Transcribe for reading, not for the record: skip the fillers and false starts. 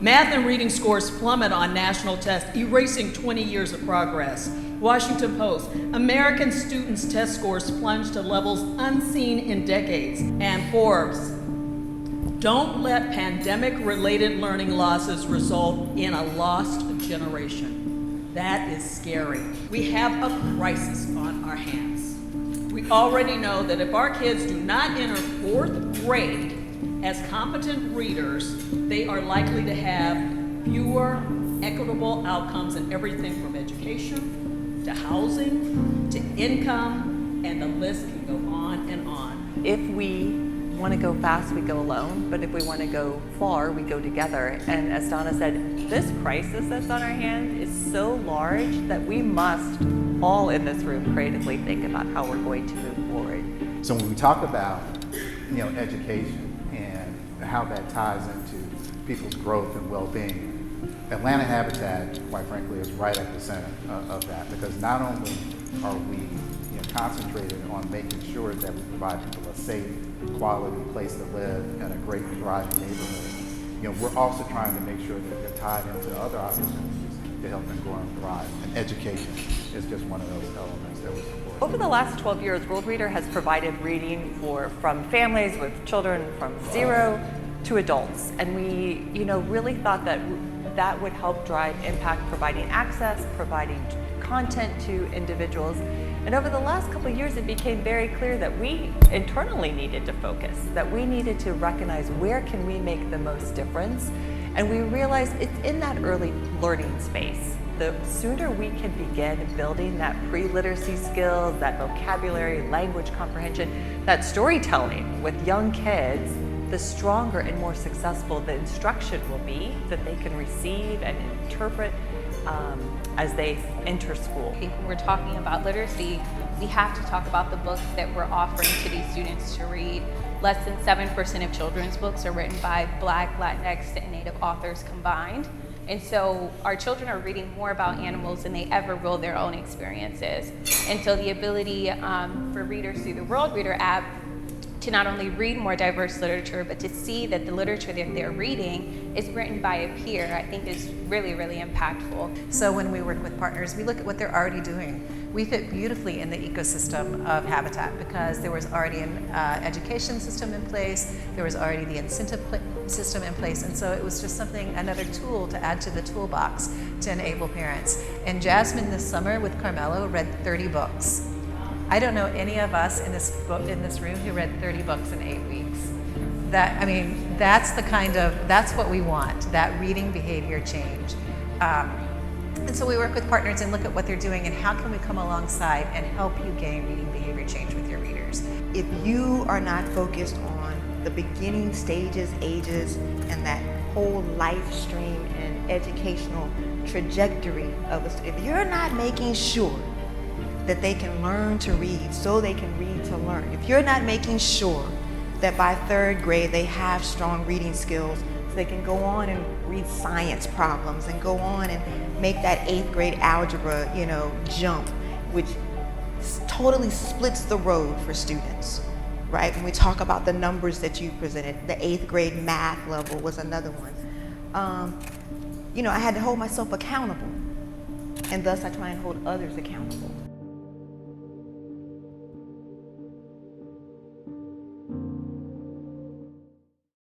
Math and reading scores plummet on national tests, erasing 20 years of progress. Washington Post, American students' test scores plunge to levels unseen in decades. And Forbes, don't let pandemic-related learning losses result in a lost generation. That is scary. We have a crisis on our hands. We already know that if our kids do not enter 4th grade as competent readers, they are likely to have fewer equitable outcomes in everything from education to housing to income, and the list can go on and on. If we want to go fast, we go alone, but if we want to go far, we go together. And as Donna said, this crisis that's on our hands is so large that we must all in this room creatively think about how we're going to move forward. So when we talk about, education and how that ties into people's growth and well-being, Atlanta Habitat, quite frankly, is right at the center of that, because not only are we concentrated on making sure that we provide people a safe, quality place to live and a great, thriving neighborhood, we're also trying to make sure that they're tied into other opportunities to help them grow and thrive. And education is just one of those elements that we support. Over the last 12 years, Worldreader has provided reading from families with children from 0 to adults. And we, really thought that that would help drive impact, providing access, providing content to individuals. And over the last couple of years, it became very clear that we internally needed to focus, that we needed to recognize where can we make the most difference. And we realized it's in that early learning space. The sooner we can begin building that pre-literacy skills, that vocabulary, language comprehension, that storytelling with young kids, the stronger and more successful the instruction will be that they can receive and interpret as they enter school. I think when we're talking about literacy, we have to talk about the books that we're offering to these students to read. Less than 7% of children's books are written by Black, Latinx, and Native authors combined. And so our children are reading more about animals than they ever will their own experiences. And so the ability for readers through the Worldreader app to not only read more diverse literature, but to see that the literature that they're reading is written by a peer, I think is really, really impactful. So when we work with partners, we look at what they're already doing. We fit beautifully in the ecosystem of Habitat because there was already an education system in place, there was already the incentive system in place, and so it was just another tool to add to the toolbox to enable parents. And Jasmine this summer with Carmelo read 30 books. I don't know any of us in this room who read 30 books in 8 weeks. That's what we want, that reading behavior change. And so we work with partners and look at what they're doing and how can we come alongside and help you gain reading behavior change with your readers. If you are not focused on the beginning stages, ages, and that whole life stream and educational trajectory of a student, if you're not making sure that they can learn to read so they can read to learn, if you're not making sure that by 3rd grade they have strong reading skills so they can go on and read science problems and go on and make that 8th grade algebra, jump, which totally splits the road for students, right? When we talk about the numbers that you presented, the 8th grade math level was another one. I had to hold myself accountable, and thus I try and hold others accountable.